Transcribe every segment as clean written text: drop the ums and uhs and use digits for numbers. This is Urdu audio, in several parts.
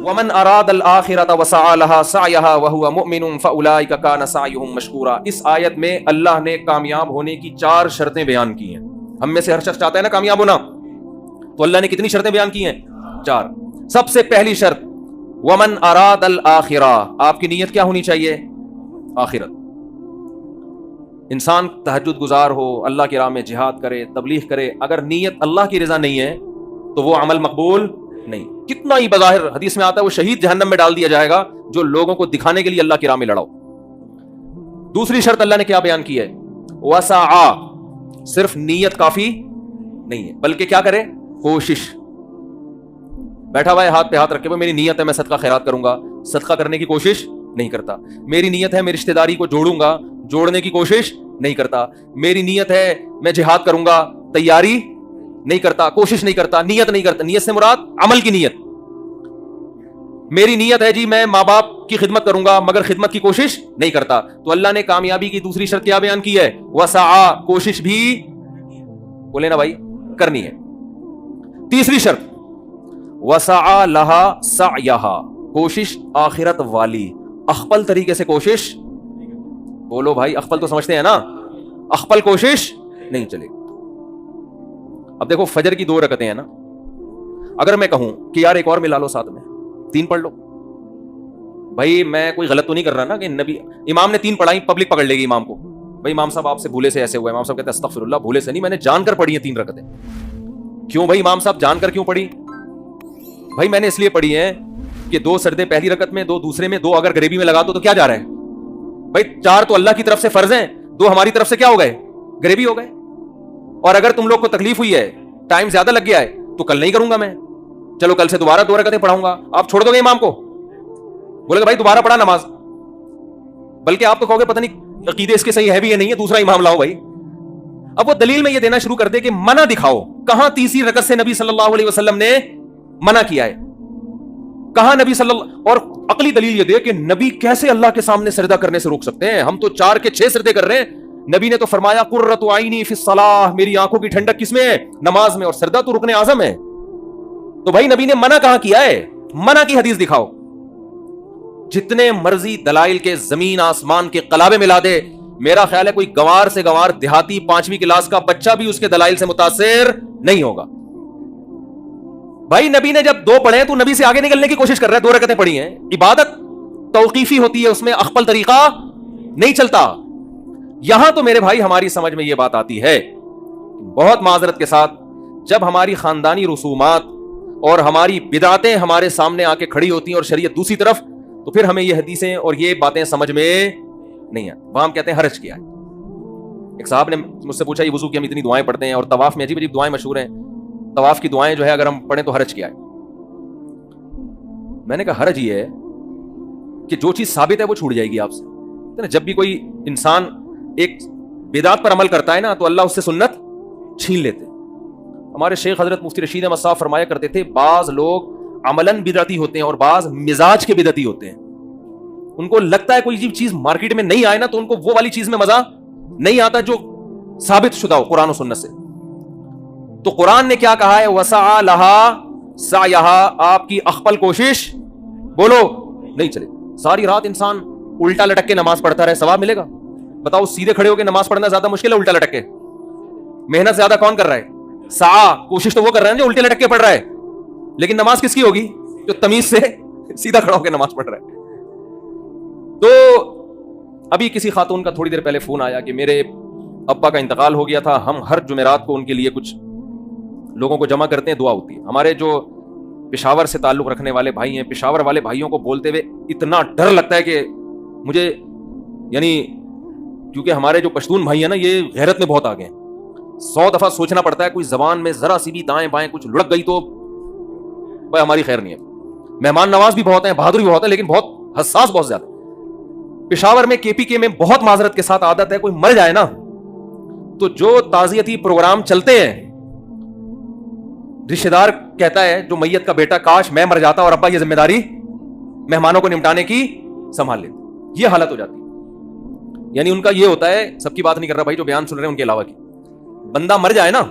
ومن اراد الآخرۃ وسعى لها سعيها وهو مؤمن فاولئك كان سعيهم مشكورا. اس آیت میں اللہ نے کامیاب ہونے کی 4 شرطیں بیان کی ہیں. ہم میں سے ہر شخص چاہتا ہے نا کامیاب ہونا, تو اللہ نے کتنی شرطیں بیان کی ہیں؟ 4. سب سے پہلی شرط ومن اراد الآخرہ, آپ کی نیت کیا ہونی چاہیے؟ آخرت. انسان تہجد گزار ہو, اللہ کی راہ میں جہاد کرے, تبلیغ کرے, اگر نیت اللہ کی رضا نہیں ہے تو وہ عمل مقبول نہیں. کتنا ہی بظاہر حدیث میں آتا ہے وہ شہید جہنم میں ڈال دیا جائے گا جو لوگوں کو دکھانے کے لیے اللہ کی راہ میں لڑاؤ. دوسری شرط اللہ نے کیا بیان کی ہے؟ وسعا, صرف نیت کافی نہیں ہے بلکہ کیا کرے؟ کوشش. بیٹھا ہوا ہے ہاتھ پہ ہاتھ رکھے ہوئے, میری نیت ہے میں صدقہ خیرات کروں گا, صدقہ کرنے کی کوشش نہیں کرتا. میری نیت ہے میں رشتہ داری کو جوڑوں گا, جوڑنے کی کوشش نہیں کرتا. میری نیت ہے میں جہاد کروں گا, تیاری نہیں کرتا, کوشش نہیں کرتا, نیت نہیں کرتا. نیت سے مراد عمل کی نیت. میری نیت ہے جی میں ماں باپ کی خدمت کروں گا مگر خدمت کی کوشش نہیں کرتا. تو اللہ نے کامیابی کی دوسری شرط کیا بیان کی ہے؟ وسعا, کوشش بھی بولے نا بھائی کرنی ہے. تیسری شرط وسعا لہا سعیہا, کوشش آخرت والی, اخپل طریقے سے کوشش. بولو بھائی اخپل تو سمجھتے ہیں نا, اخپل کوشش نہیں چلے گی. اب دیکھو فجر کی 2 رکعتیں ہیں نا, اگر میں کہوں کہ یار ایک اور ملا لو ساتھ میں, 3 پڑھ لو, بھائی میں کوئی غلط تو نہیں کر رہا نا کہ نبی امام نے 3 پڑھائی پبلک پکڑ لے گی امام کو, بھائی امام صاحب آپ سے بھولے سے ایسے ہوا ہے. امام صاحب کہتے ہیں استغفر اللہ, بھولے سے نہیں, میں نے جان کر پڑھی ہیں 3 رکعتیں. کیوں بھائی امام صاحب جان کر کیوں پڑھی؟ بھائی میں نے اس لیے پڑھی ہیں کہ 2 سجدے پہلی رکعت میں, 2 دوسرے میں, 2 اگر غریبی میں لگا دو تو کیا جا رہا ہے بھائی؟ 4 تو اللہ کی طرف سے فرض ہیں, 2 ہماری طرف سے کیا ہو گئے؟ غریبی ہو گئے. اور اگر تم لوگ کو تکلیف ہوئی ہے, ٹائم زیادہ لگ گیا ہے, تو کل نہیں کروں گا میں, چلو کل سے دوبارہ 2 رکعتیں پڑھاؤں گا. آپ چھوڑ دو گے امام کو؟ بولے گا بھائی دوبارہ پڑھا نماز, بلکہ آپ تو کہو گے پتہ نہیں عقیدے اس کے صحیح ہے بھی یا نہیں ہے, دوسرا امام لاؤ بھائی. اب وہ دلیل میں یہ دینا شروع کر دے کہ منع دکھاؤ, کہاں تیسری رکعت سے نبی صلی اللہ علیہ وسلم نے منع کیا ہے؟ کہاں نبی صلی اللہ, اور عقلی دلیل یہ دے کہ نبی کیسے اللہ کے سامنے سجدہ کرنے سے روک سکتے ہیں؟ ہم تو 4 کے 6 سجدے کر رہے ہیں. نبی نے تو فرمایا قرۃ عینی فی الصلاۃ, میری آنکھوں کی ٹھنڈک کس میں ہے؟ نماز میں, اور سجدہ تو رکن اعظم ہے. تو بھائی نبی نے منع کہاں کیا ہے؟ منع کی حدیث دکھاؤ. جتنے مرضی دلائل کے زمین آسمان کے قلابے ملا دے, میرا خیال ہے کوئی گوار سے گوار دیہاتی 5ویں کلاس کا بچہ بھی اس کے دلائل سے متاثر نہیں ہوگا. بھائی نبی نے جب 2 پڑھے تو نبی سے آگے نکلنے کی کوشش کر رہا ہے, 2 رکعتیں پڑھی ہیں. عبادت توقیفی ہوتی ہے, اس میں اخپل طریقہ نہیں چلتا. یہاں تو میرے بھائی ہماری سمجھ میں یہ بات آتی ہے بہت معذرت کے ساتھ, جب ہماری خاندانی رسومات اور ہماری بدعتیں ہمارے سامنے آ کے کھڑی ہوتی ہیں اور شریعت دوسری طرف, تو پھر ہمیں یہ حدیثیں اور یہ باتیں سمجھ میں نہیں آتی. وہاں ہم کہتے ہیں حرج کیا ہے. ایک صاحب نے مجھ سے پوچھا یہ وضو کی ہم اتنی دعائیں پڑھتے ہیں اور طواف میں عجیب عجیب دعائیں مشہور ہیں, طواف کی دعائیں جو ہے اگر ہم پڑھیں تو حرج کیا ہے؟ میں نے کہا حرج یہ ہے کہ جو چیز ثابت ہے وہ چھوٹ جائے گی آپ سے. جب بھی کوئی انسان ایک بدعت پر عمل کرتا ہے نا تو اللہ اس سے سنت چھین لیتے. ہمارے شیخ حضرت مفتی رشید احمد صاحب فرمایا کرتے تھے بعض لوگ عملاً بدعتی ہوتے ہیں اور بعض مزاج کے بدعتی ہوتے ہیں. ان کو لگتا ہے کوئی چیز مارکیٹ میں نہیں آئے نا تو ان کو وہ والی چیز میں مزہ نہیں آتا جو ثابت شدہ ہو قرآن و سنت سے. تو قرآن نے کیا کہا ہے؟ وسعا لہا سعیہا, آپ کی اخپل کوشش بولو نہیں چلے. ساری رات انسان الٹا لٹک کے نماز پڑھتا رہے, ثواب ملے گا؟ بتاؤ سیدھے کھڑے ہو کے نماز پڑھنا زیادہ مشکل ہے الٹا لٹک کے؟ محنت زیادہ کون کر رہا ہے؟ سعا, کوشش تو وہ کر رہا ہے جو الٹے لٹک کے پڑھ رہا ہے, لیکن نماز کس کی ہوگی؟ جو تمیز سے سیدھا کھڑا ہو کے نماز پڑھ رہا ہے. تو ابھی کسی خاتون کا تھوڑی دیر پہلے فون آیا کہ میرے ابا کا انتقال ہو گیا تھا, ہم ہر جمعرات کو ان کے لیے کچھ لوگوں کو جمع کرتے ہیں, دعا ہوتی ہے. ہمارے جو پشاور سے تعلق رکھنے والے بھائی ہیں, پشاور والے بھائیوں کو بولتے ہوئے اتنا ڈر لگتا ہے کہ مجھے, یعنی کیونکہ ہمارے جو پشتون بھائی ہیں نا یہ غیرت میں بہت آگے ہیں, 100 دفعہ سوچنا پڑتا ہے کوئی زبان میں ذرا سی بھی دائیں بائیں کچھ لڑک گئی تو بھائی ہماری خیر نہیں ہے. مہمان نواز بھی بہت ہیں, بہادر بھی بہت ہے, لیکن بہت حساس بہت زیادہ. پشاور میں کے پی کے میں بہت معذرت کے ساتھ عادت ہے کوئی مر جائے نا تو جو تعزیتی پروگرام چلتے ہیں رشتہ دار کہتا ہے جو میت کا بیٹا کاش میں مر جاتا اور ابا یہ ذمہ داری مہمانوں کو نمٹانے کی سنبھال لیتے. یہ حالت ہو جاتی ہے. یعنی ان کا یہ ہوتا ہے, سب کی بات نہیں کر رہا بھائی, جو بیان سن رہے ہیں ان کے علاوہ کی, بندہ مر جائے نا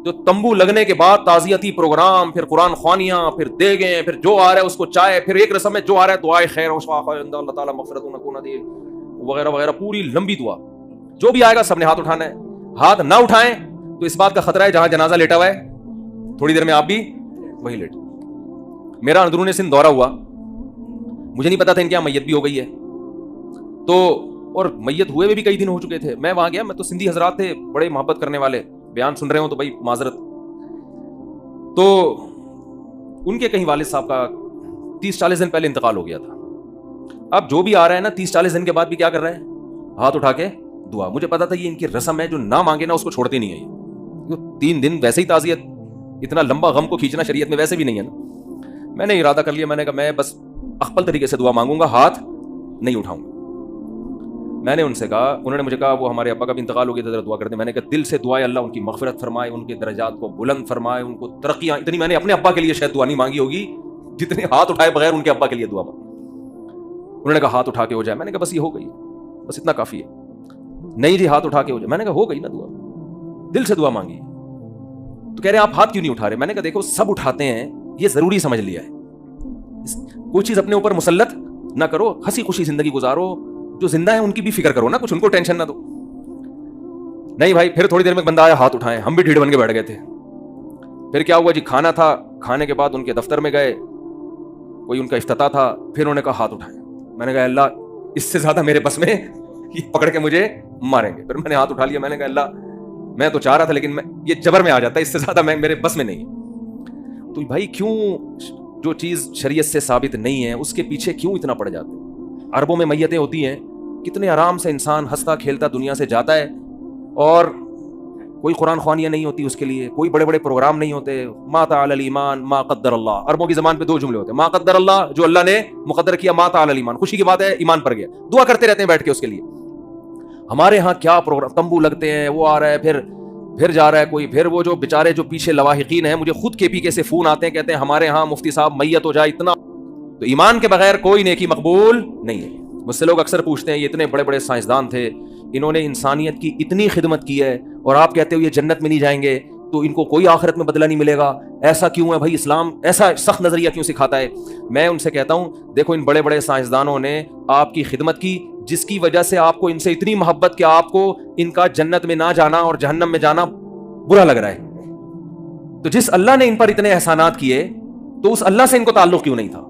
جو تمبو لگنے کے بعد تعزیتی پروگرام، پھر قرآن خوانیاں، پھر دیگیں، پھر جو آ رہا ہے اس کو چائے، پھر ایک رسم میں جو آ رہا ہے دعائے خیر و شفا، اللہ تعالیٰ مغفرت نہ دے وغیرہ وغیرہ، پوری لمبی دعا. جو بھی آئے گا سب نے ہاتھ اٹھانا ہے. ہاتھ نہ اٹھائیں تو اس بات کا خطرہ ہے جہاں جنازہ لیٹا ہوا ہے تھوڑی دیر میں آپ بھی وہی لیٹ. میرا اندرون سندھ دورہ ہوا، مجھے نہیں پتا تھا ان کے یہاں میت بھی ہو گئی ہے، تو اور میت ہوئے بھی کئی دن ہو چکے تھے. میں وہاں گیا، میں تو سندھی حضرات تھے بڑے محبت کرنے والے، بیان سن رہے ہوں تو بھائی معذرت. تو ان کے کہیں والد صاحب کا 30-40 دن پہلے انتقال ہو گیا تھا. اب جو بھی آ رہا ہے نا 30-40 دن کے بعد بھی کیا کر رہا ہے؟ ہاتھ اٹھا کے دعا. مجھے پتا تھا یہ ان کی رسم ہے، جو نہ مانگے نا اس کو چھوڑتے نہیں ہے. 3 دن ویسے ہی تعزیت، اتنا لمبا غم کو کھینچنا شریعت میں ویسے بھی نہیں ہے نا. میں نے ارادہ کر لیا، میں نے کہا میں بس اخپل طریقے سے دعا مانگوں گا، ہاتھ نہیں اٹھاؤں گا. میں نے ان سے کہا، انہوں نے مجھے کہا وہ ہمارے ابا کا بھی انتقال ہو گیا تھا، دعا کرتے. میں نے کہا دل سے دعائے اللہ ان کی مغفرت فرمائے، ان کے درجات کو بلند فرمائے، ان کو ترقیاں. اتنی میں نے اپنے ابا کے لیے شاید دعا نہیں مانگی ہوگی جتنے ہاتھ اٹھائے بغیر ان کے ابا کے لیے دعا مانگی. انہوں نے کہا ہاتھ اٹھا کے ہو جائے. میں نے کہا بس یہ ہو گئی، بس اتنا کافی ہے. نہیں جی ہاتھ اٹھا کے ہو جائے. میں نے کہا ہو گئی نا دعا، دل سے دعا مانگی. تو کہہ رہے آپ ہاتھ کیوں نہیں اٹھا رہے؟ میں نے کہا دیکھو سب اٹھاتے ہیں، یہ ضروری سمجھ لیا ہے. کوئی چیز اپنے اوپر مسلط نہ کرو، ہنسی خوشی زندگی گزارو. جو زندہ ہے ان کی بھی فکر کرو نا، کچھ ان کو ٹینشن نہ دو. نہیں بھائی، پھر تھوڑی دیر میں بندہ آیا، ہاتھ اٹھائے، ہم بھی ڈھیڑ بن کے بیٹھ گئے تھے. پھر کیا ہوا جی، کھانا تھا، کھانے کے بعد ان کے دفتر میں گئے، کوئی ان کا افتتاح تھا، پھر انہوں نے کہا ہاتھ اٹھائے. میں نے کہا اللہ اس سے زیادہ میرے بس میں، یہ پکڑ کے مجھے ماریں گے. پھر میں نے ہاتھ اٹھا لیا. میں نے کہا اللہ میں تو چاہ رہا تھا لیکن یہ جبر میں آ جاتا ہے، اس سے زیادہ میرے بس میں نہیں. تو بھائی کیوں جو چیز شریعت سے ثابت نہیں ہے اس کے پیچھے کیوں اتنا پڑ جاتے ہیں؟ اربوں میں میتیں ہوتی ہیں، کتنے آرام سے انسان ہنستا کھیلتا دنیا سے جاتا ہے، اور کوئی قرآن خوانیاں نہیں ہوتی اس کے لیے، کوئی بڑے بڑے پروگرام نہیں ہوتے. ما تعالی الایمان ما قدر اللہ. عربوں کی زبان پہ 2 جملے ہوتے ہیں، ما قدر اللہ جو اللہ نے مقدر کیا، ما تعالی الایمان خوشی کی بات ہے، ایمان پر گیا. دعا کرتے رہتے ہیں بیٹھ کے اس کے لیے. ہمارے ہاں کیا پروگرام، تمبو لگتے ہیں، وہ آ رہا ہے، پھر جا رہا ہے کوئی، پھر وہ جو بیچارے جو پیچھے لواحقین ہیں، مجھے خود KPK سے فون آتے ہیں، کہتے ہیں ہمارے ہاں مفتی صاحب میت ہو جائے اتنا. تو ایمان کے بغیر کوئی نیکی مقبول نہیں ہے. مجھ سے لوگ اکثر پوچھتے ہیں یہ اتنے بڑے بڑے سائنسدان تھے، انہوں نے انسانیت کی اتنی خدمت کی ہے، اور آپ کہتے ہو یہ جنت میں نہیں جائیں گے، تو ان کو کوئی آخرت میں بدلہ نہیں ملے گا. ایسا کیوں ہے بھائی؟ اسلام ایسا سخت نظریہ کیوں سکھاتا ہے؟ میں ان سے کہتا ہوں دیکھو ان بڑے بڑے سائنسدانوں نے آپ کی خدمت کی، جس کی وجہ سے آپ کو ان سے اتنی محبت کہ آپ کو ان کا جنت میں نہ جانا اور جہنم میں جانا برا لگ رہا ہے. تو جس اللہ نے ان پر اتنے احسانات کیے تو اس اللہ سے ان کو تعلق کیوں نہیں تھا؟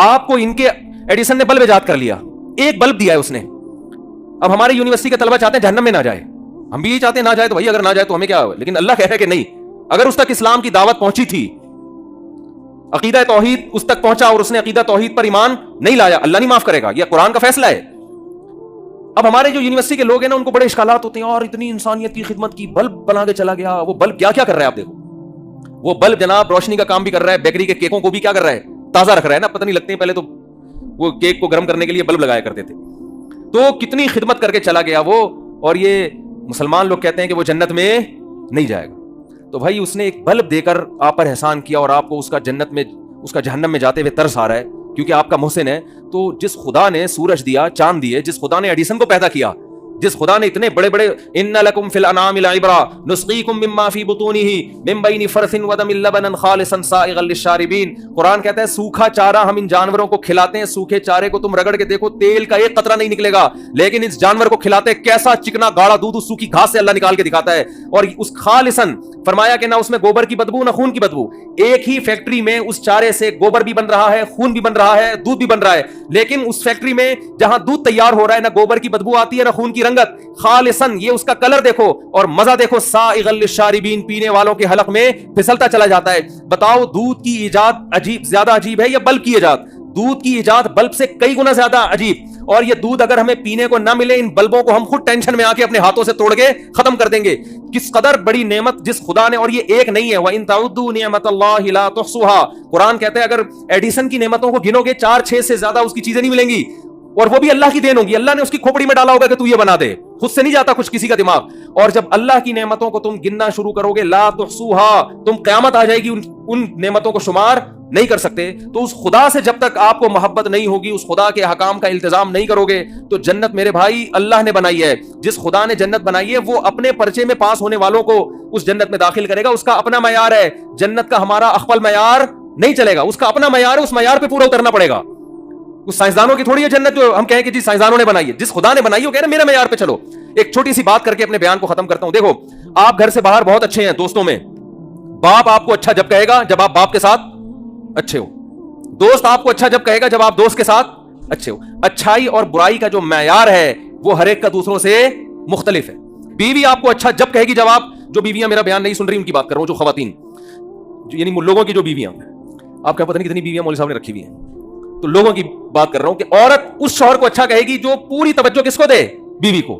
آپ کو ان کے ایڈیسن نے بلب ایجاد کر لیا، ایک بلب دیا ہے اس نے. اب ہمارے یونیورسٹی کے طلبہ چاہتے ہیں جہنم میں نہ جائے، ہم بھی یہ چاہتے ہیں نہ جائے، تو بھائی اگر نہ جائے تو ہمیں کیا ہوا؟ لیکن اللہ کہہ رہا ہے کہ نہیں، اگر اس تک اسلام کی دعوت پہنچی تھی، عقیدہ توحید اس تک پہنچا اور اس نے عقیدہ توحید پر ایمان نہیں لایا، اللہ نہیں معاف کرے گا، یہ قرآن کا فیصلہ ہے. اب ہمارے جو یونیورسٹی کے لوگ ہیں نا ان کو بڑے اشکالات ہوتے ہیں، اور اتنی انسانیت کی خدمت کی، بلب بنا کے چلا گیا. وہ بلب کیا کیا کر رہا ہے آپ دیکھو، وہ بلب جناب روشنی کا کام بھی کر رہا ہے، بیکری کے کیکوں کو بھی کیا کر رہا ہے؟ تازہ رکھ رہا ہے نا. پتہ نہیں لگتے ہیں، پہلے تو وہ کیک کو گرم کرنے کے لیے بلب لگایا کرتے تھے. تو کتنی خدمت کر کے چلا گیا وہ، اور یہ مسلمان لوگ کہتے ہیں کہ وہ جنت میں نہیں جائے گا. تو بھائی اس نے ایک بلب دے کر آپ پر احسان کیا، اور آپ کو اس کا جنت میں، اس کا جہنم میں جاتے ہوئے ترس آ رہا ہے کیونکہ آپ کا محسن ہے. تو جس خدا نے سورج دیا، چاند دیے، جس خدا نے ایڈیسن کو پیدا کیا، جس خدا نے اتنے بڑے بڑے ان لکم فی الانعام لعبرا نسقیکم مما فی بطونہ من بین فرث ودم لبنا خالصا سائغا للشاربین. قرآن کہتا ہے سوکھا چارہ ہم ان جانوروں کو کھلاتے ہیں، سوکھے چارے کو تم رگڑ کے دیکھو تیل کا ایک قطرہ نہیں نکلے گا، لیکن اس جانور کو کھلاتے کیسا چکنا گاڑا دودھ اس سوکھی گھاس سے اللہ نکال کے دکھاتا ہے. اور اس خالصا فرمایا کہ نہ اس میں گوبر کی بدبو نہ خون کی بدبو. ایک ہی فیکٹری میں اس چارے سے گوبر بھی بن رہا ہے، خون بھی بن رہا ہے، دودھ بھی بن رہا ہے، لیکن اس فیکٹری میں جہاں دودھ تیار ہو رہا ہے نہ گوبر کی بدبو آتی ہے نہ خون کی رنگت. خالصاً یہ اس کا کلر دیکھو اور مزہ دیکھو، سائغا للشاربین پینے والوں کے حلق میں پھسلتا چلا جاتا ہے. بتاؤ دودھ کی ایجاد عجیب، زیادہ عجیب ہے یا بلب کی ایجاد؟ دودھ کی ایجاد بلب سے کئی گنا زیادہ عجیب. اور یہ دودھ اگر ہمیں پینے کو نہ ملے، ان بلبوں کو ہم خود ٹینشن میں آ کے اپنے ہاتھوں سے توڑ کے ختم کر دیں گے. کس قدر بڑی نعمت جس خدا نے، اور یہ ایک نہیں ہے، وَإِن تَعُدُّوا نِعْمَةَ اللَّهِ لَا تُحْصُوهَا. قرآن کہتا ہے اگر ایڈیسن کی نعمتوں کو گنو گے 4-6 سے زیادہ اس کی چیزیں نہیں ملیں گی، اور وہ بھی اللہ کی دین ہوگی. اللہ نے اس کی کھوپڑی میں ڈالا ہوگا کہ تو یہ بنا دے، خود سے نہیں جاتا کچھ کسی کا دماغ. اور جب اللہ کی نعمتوں کو تم گننا شروع کرو گے، لا تحصوها، تم قیامت آ جائے گی ان نعمتوں کو شمار نہیں کر سکتے تو اس خدا سے جب تک آپ کو محبت نہیں ہوگی, اس خدا کے احکام کا التزام نہیں کرو گے, تو جنت میرے بھائی اللہ نے بنائی ہے. جس خدا نے جنت بنائی ہے وہ اپنے پرچے میں پاس ہونے والوں کو اس جنت میں داخل کرے گا. اس کا اپنا معیار ہے, جنت کا ہمارا اخپل معیار نہیں چلے گا, اس کا اپنا معیار ہے, اس معیار پہ پورا اترنا پڑے گا. اس سائنسدانوں کی تھوڑی ہے جنت جو ہم کہیں کہ جی سائنسدانوں نے بنائی ہے. جس خدا نے بنائی ہے وہ کہہ رہے میرے معیار پہ چلو. ایک چھوٹی سی بات کر کے اپنے بیان کو ختم کرتا ہوں. دیکھو, آپ گھر سے باہر بہت اچھے ہیں دوستوں میں, باپ آپ کو اچھا جب کہے گا جب آپ باپ کے ساتھ اچھے ہو, دوست آپ کو اچھا جب کہے گا جب آپ دوست کے ساتھ اچھے ہو. اچھائی اور برائی کا جو معیار ہے وہ ہر ایک کا دوسروں سے مختلف ہے. بیوی آپ کو اچھا جب کہے گی جب آپ, جو بیویاں میرا بیان نہیں سن رہی ان کی بات کر رہا ہوں, جو خواتین یعنی لوگوں کی جو بیویاں, آپ کا پتہ نہیں کتنی بیویاں مولوی صاحب نے رکھی ہوئی ہیں, تو لوگوں کی بات کر رہا ہوں کہ عورت اس شوہر کو اچھا کہے گی جو پوری توجہ کس کو دے, بیوی کو,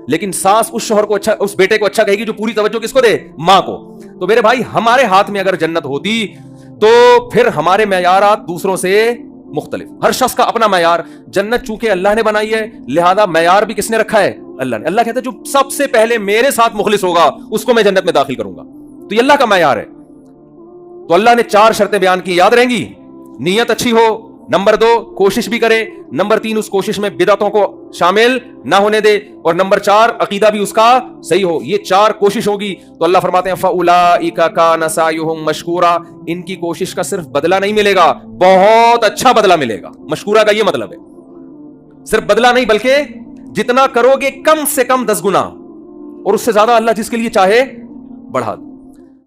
لیکن ساس اس شوہر کو اچھا, اس بیٹے کو اچھا کہے گی جو پوری توجہ کس کو دے, ماں کو. تو میرے بھائی ہمارے ہاتھ میں اگر جنت ہوتی تو پھر ہمارے معیارات دوسروں سے مختلف, ہر شخص کا اپنا معیار. جنت چونکہ اللہ نے بنائی ہے لہذا معیار بھی کس نے رکھا ہے, اللہ نے. اللہ کہتا ہے جو سب سے پہلے میرے ساتھ مخلص ہوگا اس کو میں جنت میں داخل کروں گا. تو یہ اللہ کا معیار ہے. تو اللہ نے 4 شرطیں بیان کی, یاد رہیں گی. نیت اچھی ہو, نمبر 2 کوشش بھی کرے, نمبر 3 اس کوشش میں بدعتوں کو شامل نہ ہونے دے, اور نمبر 4 عقیدہ بھی اس کا صحیح ہو. یہ 4 کوشش ہوگی تو اللہ فرماتے ہیں فَأُولَٰئِكَ كَانَ سَعْيُهُم مَشْكُورًا, ان کی کوشش کا صرف بدلہ نہیں ملے گا, بہت اچھا بدلہ ملے گا. مشکورہ کا یہ مطلب ہے صرف بدلہ نہیں بلکہ جتنا کرو گے کم سے کم 10 گنا, اور اس سے زیادہ اللہ جس کے لیے چاہے بڑھا.